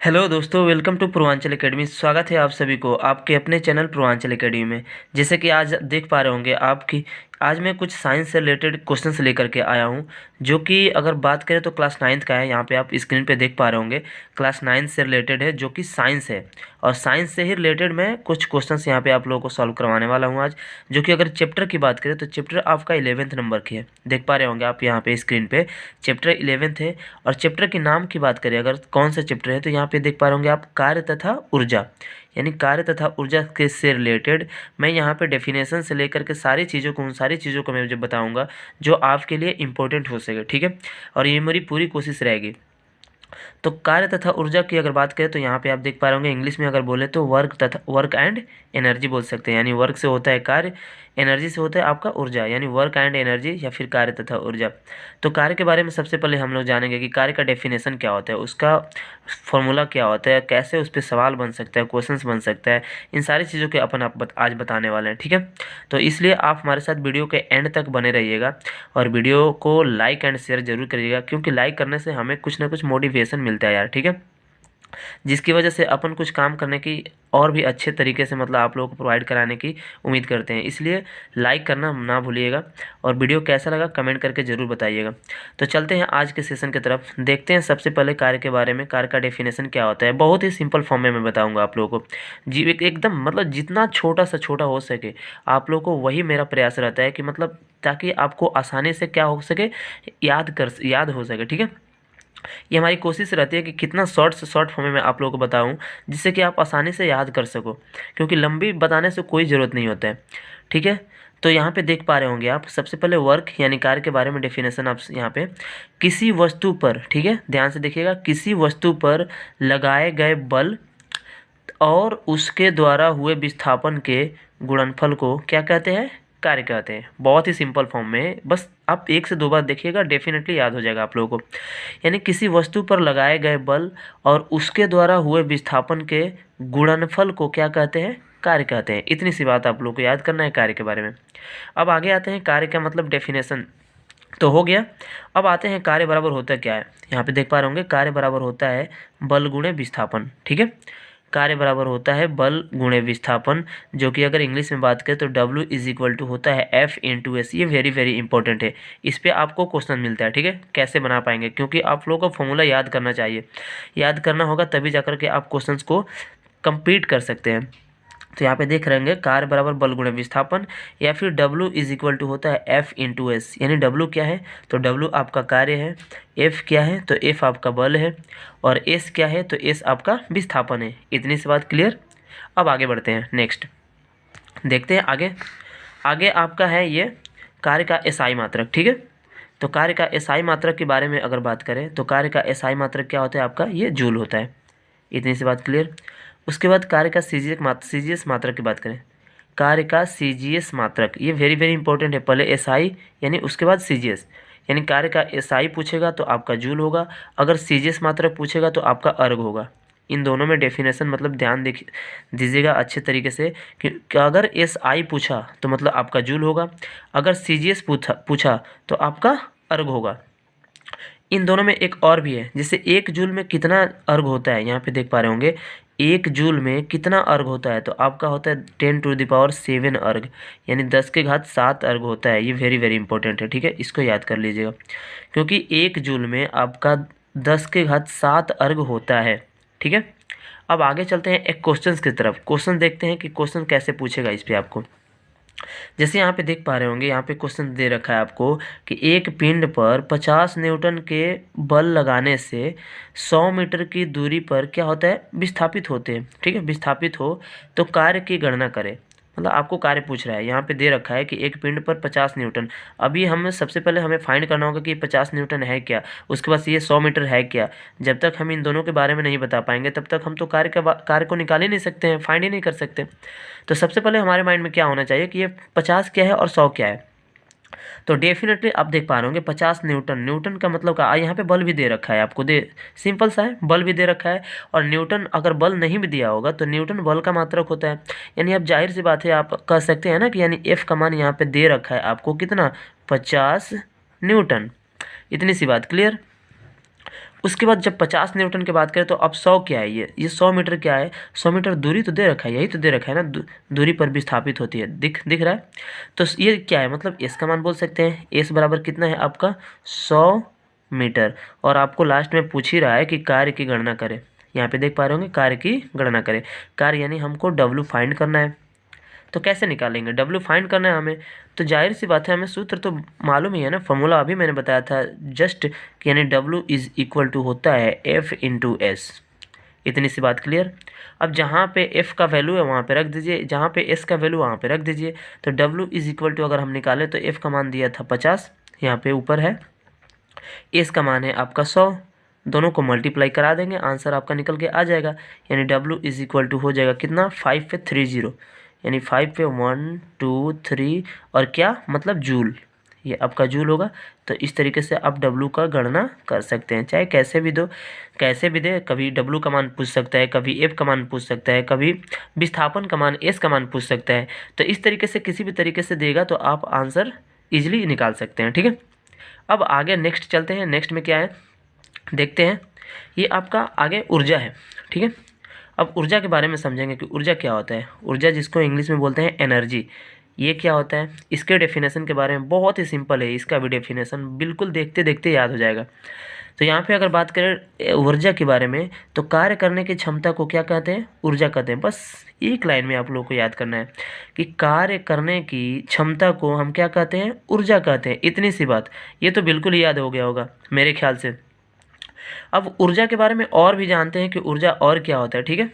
Hello दोस्तों, welcome to Purvanchal academy. स्वागत है आप सभी को आपके अपने चैनल पूर्वांचल एकेडमी में। जैसे कि आज देख पा रहे होंगे आपकी आज मैं कुछ साइंस से रिलेटेड क्वेश्चंस लेकर के आया हूं, जो कि अगर बात करें तो क्लास 9th का है। यहाँ पे आप स्क्रीन पे देख पा रहे होंगे क्लास 9 से रिलेटेड है, जो कि साइंस है। और साइंस से ही रिलेटेड मैं कुछ क्वेश्चंस यहाँ पे आप लोगों को सॉल्व करवाने वाला हूँ आज। जो कि अगर चैप्टर की बात करें तो चैप्टर आपका 11th नंबर की है। देख पा रहे होंगे आप यहाँ पे स्क्रीन पे चैप्टर 11th है। और चैप्टर के नाम की बात करें अगर कौन सा चैप्टर है, तो यहाँ पे देख पा रहे होंगे आप कार्य तथा ऊर्जा, यानी कार्य तथा ऊर्जा के से रिलेटेड मैं यहाँ पे डेफिनेशन से लेकर के सारी चीज़ों को, उन सारी चीज़ों को मैं जो बताऊँगा जो आपके लिए इम्पोर्टेंट हो सके, ठीक है। और ये मेरी पूरी कोशिश रहेगी। तो कार्य तथा ऊर्जा की अगर बात करें तो यहाँ पे आप देख पा रहे होंगे इंग्लिश में अगर बोले तो वर्क एंड एनर्जी बोल सकते हैं। यानी वर्क से होता है कार्य, एनर्जी से होता है आपका ऊर्जा, यानी वर्क एंड एनर्जी या फिर कार्य तथा ऊर्जा। तो कार्य के बारे में सबसे पहले हम लोग जानेंगे कि कार्य का डेफिनेशन क्या होता है, उसका फॉर्मूला क्या होता है, कैसे उस पर सवाल बन सकता है, क्वेश्चंस बन सकता है। इन सारी चीज़ों के आज बताने वाले हैं, ठीक है। तो इसलिए आप हमारे साथ वीडियो के एंड तक बने रहिएगा और वीडियो को लाइक एंड शेयर जरूर करिएगा, क्योंकि लाइक करने से हमें कुछ ना कुछ मोटिवेशन मिलता है यार, ठीक है। जिसकी वजह से अपन कुछ काम करने की और भी अच्छे तरीके से मतलब आप लोगों को प्रोवाइड कराने की उम्मीद करते हैं। इसलिए लाइक करना ना भूलिएगा और वीडियो कैसा लगा कमेंट करके ज़रूर बताइएगा। तो चलते हैं आज के सेशन की तरफ, देखते हैं सबसे पहले कार्य के बारे में। कार्य का डेफिनेशन क्या होता है, बहुत ही सिंपल फॉर्म में मैं बताऊँगा आप लोगों को। जी एकदम मतलब जितना छोटा से छोटा हो सके आप लोगों को, वही मेरा प्रयास रहता है कि मतलब ताकि आपको आसानी से क्या हो सके, याद हो सके, ठीक है। ये हमारी कोशिश रहती है कि कितना शॉर्ट से शॉर्ट फॉर्म में मैं आप लोगों को बताऊं, जिससे कि आप आसानी से याद कर सको, क्योंकि लंबी बताने से कोई ज़रूरत नहीं होता है, ठीक है। तो यहाँ पे देख पा रहे होंगे आप सबसे पहले वर्क यानी कार्य के बारे में डेफिनेशन आप यहाँ पे किसी वस्तु पर, ठीक है, ध्यान से देखिएगा, किसी वस्तु पर लगाए गए बल और उसके द्वारा हुए विस्थापन के गुणनफल को क्या कहते हैं, कार्य कहते हैं। बहुत ही सिंपल फॉर्म में, बस आप 1 से 2 बार देखिएगा, डेफिनेटली याद हो जाएगा आप लोगों को। यानी किसी वस्तु पर लगाए गए बल और उसके द्वारा हुए विस्थापन के गुणनफल को क्या कहते हैं, कार्य कहते हैं। इतनी सी बात आप लोग को याद करना है कार्य के बारे में। अब आगे आते हैं, कार्य का मतलब डेफिनेशन तो हो गया। अब आते हैं कार्य बराबर होता क्या है। यहाँ पे देख पा रहे होंगे कार्य बराबर होता है बल गुणे विस्थापन, ठीक है। कार्य बराबर होता है बल गुणे विस्थापन, जो कि अगर इंग्लिश में बात करें तो W इज इक्वल टू होता है F इंटू एस। ये वेरी वेरी इंपॉर्टेंट है, इस पर आपको क्वेश्चन मिलता है, ठीक है। कैसे बना पाएंगे, क्योंकि आप लोगों को फॉर्मूला याद करना चाहिए, याद करना होगा तभी जाकर के आप क्वेश्चन को कंप्लीट कर सकते हैं। तो यहाँ पे देख रहे होंगे कार्य बराबर बल गुणे विस्थापन, या फिर W इज इक्वल टू होता है F इंटू एस। यानी W क्या है, तो W आपका कार्य है, F क्या है तो F आपका बल है, और S क्या है तो S आपका विस्थापन है। इतनी सी बात क्लियर। अब आगे बढ़ते हैं, नेक्स्ट देखते हैं आगे। आगे आपका है ये कार्य का SI मात्रक, ठीक है। तो कार्य का SI मात्रक के बारे में अगर बात करें तो कार्य का SI मात्रक क्या होता है आपका, ये जूल होता है। इतनी सी बात क्लियर। उसके बाद कार्य का CGS मात्रक की बात करें, कार्य का CGS मात्रक ये वेरी वेरी इंपॉर्टेंट है। पहले SI यानी उसके बाद CGS, यानी कार्य का SI पूछेगा तो आपका जूल होगा, अगर CGS मात्रक पूछेगा तो आपका अर्ग होगा। इन दोनों में डेफिनेशन मतलब ध्यान दीजिएगा अच्छे तरीके से कि अगर SI पूछा तो मतलब आपका जूल होगा, अगर CGS पूछा तो आपका अर्ग होगा। इन दोनों में एक और भी है, जैसे 1 जूल में कितना अर्ग होता है, यहाँ पे देख पा रहे होंगे 1 जूल में कितना अर्ग होता है, तो आपका होता है 10⁻7 अर्ग, यानी 10�7 अर्ग होता है। ये वेरी वेरी इंपॉर्टेंट है, ठीक है, इसको याद कर लीजिएगा, क्योंकि 1 जूल में आपका 10�7 अर्ग होता है, ठीक है। अब आगे चलते हैं एक क्वेश्चन की तरफ। क्वेश्चन देखते हैं कि क्वेश्चन कैसे पूछेगा इस पर आपको। जैसे यहाँ पे देख पा रहे होंगे, यहाँ पे क्वेश्चन दे रखा है आपको कि एक पिंड पर 50 न्यूटन के बल लगाने से 100 मीटर की दूरी पर क्या होता है, विस्थापित होते हैं, ठीक है। विस्थापित हो तो कार्य की गणना करें, मतलब आपको कार्य पूछ रहा है। यहाँ पे दे रखा है कि एक पिंड पर 50 न्यूटन। अभी हम सबसे पहले हमें फाइंड करना होगा कि 50 न्यूटन है क्या, उसके बाद ये 100 मीटर है क्या। जब तक हम इन दोनों के बारे में नहीं बता पाएंगे तब तक हम तो कार्य को निकाल ही नहीं सकते हैं, फाइंड ही नहीं कर सकते। तो सबसे पहले हमारे माइंड में क्या होना चाहिए कि ये 50 क्या है और 100 क्या है। तो डेफिनेटली आप देख पा रहे होंगे 50 न्यूटन, न्यूटन का मतलब क्या, यहाँ पे बल भी दे रखा है आपको, सिंपल सा है, बल भी दे रखा है। और न्यूटन अगर बल नहीं भी दिया होगा तो न्यूटन बल का मात्रक होता है। यानी अब जाहिर सी बात है आप कह सकते हैं ना कि यानी F का मान यहाँ पे दे रखा है आपको कितना, 50 न्यूटन। इतनी सी बात क्लियर। उसके बाद जब 50 न्यूटन की बात करें तो अब 100 क्या है, ये 100 मीटर क्या है, 100 मीटर दूरी तो दे रखा है, यही तो दे रखा है ना, दूरी पर विस्थापित होती है, दिख रहा है। तो ये क्या है, मतलब एस का मान बोल सकते हैं, एस बराबर कितना है आपका 100 मीटर। और आपको लास्ट में पूछ ही रहा है कि कार्य की गणना करें, यहाँ पे देख पा रहे होंगे कार्य की गणना करें। कार्य यानी हमको डब्ल्यू फाइंड करना है। तो कैसे निकालेंगे, डब्ल्यू फाइंड करना है हमें, तो जाहिर सी बात है हमें सूत्र तो मालूम ही है ना, फॉर्मूला अभी मैंने बताया था जस्ट, यानी डब्ल्यू इज इक्वल टू होता है एफ इंटू एस। इतनी सी बात क्लियर। अब जहाँ पे एफ का वैल्यू है वहाँ पे रख दीजिए, जहाँ पे एस का वैल्यू वहाँ पे रख दीजिए। तो डब्ल्यू इज इक्वल टू अगर हम निकालें तो एफ का मान दिया था 50, यहाँ पे ऊपर है, एस का मान है आपका 100, दोनों को मल्टीप्लाई करा देंगे, आंसर आपका निकल के आ जाएगा। यानी डब्ल्यू इज इक्वल टू हो जाएगा कितना, 5 पे 30, यानी 5 पे 1 2 3 और क्या मतलब जूल, ये आपका जूल होगा। तो इस तरीके से आप डब्ल्यू का गणना कर सकते हैं, चाहे कैसे भी दो, कैसे भी दे, कभी डब्ल्यू का मान पूछ सकता है, कभी एफ का मान पूछ सकता है, कभी विस्थापन का मान एस का मान पूछ सकता है। तो इस तरीके से किसी भी तरीके से देगा तो आप आंसर ईजिली निकाल सकते हैं, ठीक है। अब आगे नेक्स्ट चलते हैं, नेक्स्ट में क्या है देखते हैं। ये आपका आगे ऊर्जा है, ठीक है। अब ऊर्जा के बारे में समझेंगे कि ऊर्जा क्या होता है। ऊर्जा जिसको इंग्लिश में बोलते हैं एनर्जी, ये क्या होता है, इसके डेफिनेशन के बारे में बहुत ही सिंपल है, इसका भी डेफिनेशन बिल्कुल देखते देखते याद हो जाएगा। तो यहाँ पे अगर बात करें ऊर्जा के बारे में तो कार्य करने की क्षमता को क्या कहते हैं, ऊर्जा कहते हैं। बस एक लाइन में आप लोगों को याद करना है कि कार्य करने की क्षमता को हम क्या कहते हैं, ऊर्जा कहते हैं। इतनी सी बात, ये तो बिल्कुल याद हो गया होगा मेरे ख्याल से। अब ऊर्जा के बारे में और भी जानते हैं कि ऊर्जा और क्या होता है, ठीक है।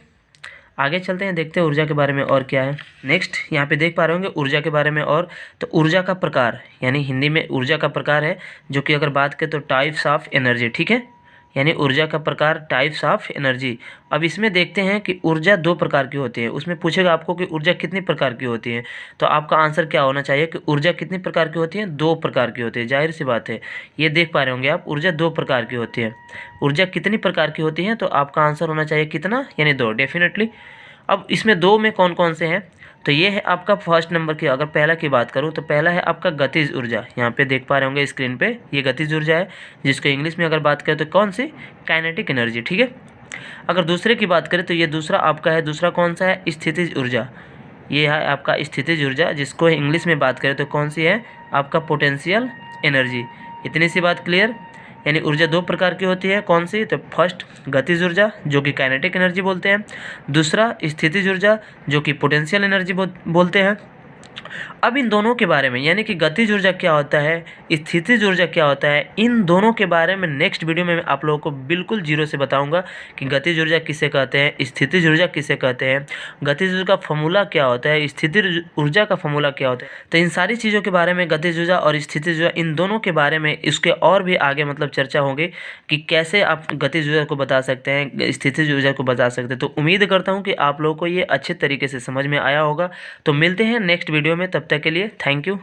आगे चलते हैं, देखते हैं ऊर्जा के बारे में और क्या है। नेक्स्ट यहाँ पे देख पा रहे होंगे ऊर्जा के बारे में और, तो ऊर्जा का प्रकार यानी हिंदी में ऊर्जा का प्रकार है, जो कि अगर बात करें तो टाइप्स ऑफ एनर्जी, ठीक है। यानी ऊर्जा का प्रकार टाइप्स ऑफ एनर्जी। अब इसमें देखते हैं कि ऊर्जा 2 प्रकार की होती है, उसमें पूछेगा आपको कि ऊर्जा कितनी प्रकार की होती है, तो आपका आंसर क्या होना चाहिए कि ऊर्जा कितनी प्रकार की होती है, 2 प्रकार की होती है। जाहिर सी बात है, ये देख पा रहे होंगे आप, ऊर्जा 2 प्रकार की होती है। ऊर्जा कितनी प्रकार की होती है, तो आपका आंसर होना चाहिए कितना, यानी 2 डेफिनेटली। अब इसमें 2 में कौन कौन से हैं, तो ये है आपका फर्स्ट नंबर की, अगर पहला की बात करूँ तो पहला है आपका गतिज ऊर्जा। यहाँ पे देख पा रहे होंगे स्क्रीन पे, ये गतिज ऊर्जा है, जिसको इंग्लिश में अगर बात करें तो कौन सी, काइनेटिक एनर्जी, ठीक है। अगर दूसरे की बात करें तो ये दूसरा आपका है, दूसरा कौन सा है, स्थितिज ऊर्जा। ये है आपका स्थितिज ऊर्जा, जिसको इंग्लिश में बात करें तो कौन सी है, आपका पोटेंशियल एनर्जी। इतनी सी बात क्लियर। यानी ऊर्जा 2 प्रकार की होती है, कौन सी, तो फर्स्ट गतिज ऊर्जा जो कि काइनेटिक एनर्जी बोलते हैं, दूसरा स्थितिज ऊर्जा जो कि पोटेंशियल एनर्जी बोलते हैं। अब इन दोनों के बारे में, यानी कि गतिज ऊर्जा क्या होता है, स्थितिज ऊर्जा क्या होता है, इन दोनों के बारे में नेक्स्ट वीडियो में मैं आप लोगों को बिल्कुल जीरो से बताऊंगा कि गतिज ऊर्जा किसे कहते हैं, स्थितिज ऊर्जा किसे कहते हैं, गतिज ऊर्जा का फॉर्मूला क्या होता है, स्थितिज ऊर्जा का फॉर्मूला क्या होता है। तो इन सारी चीज़ों के बारे में, गतिज ऊर्जा और स्थितिज ऊर्जा, इन दोनों के बारे में इसके और भी आगे मतलब चर्चा होगी कि कैसे आप गतिज ऊर्जा को बता सकते हैं, स्थितिज ऊर्जा को बता सकते हैं। तो उम्मीद करता हूँ कि आप लोगों को ये अच्छे तरीके से समझ में आया होगा। तो मिलते हैं नेक्स्ट वीडियो में, तब तक के लिए थैंक यू।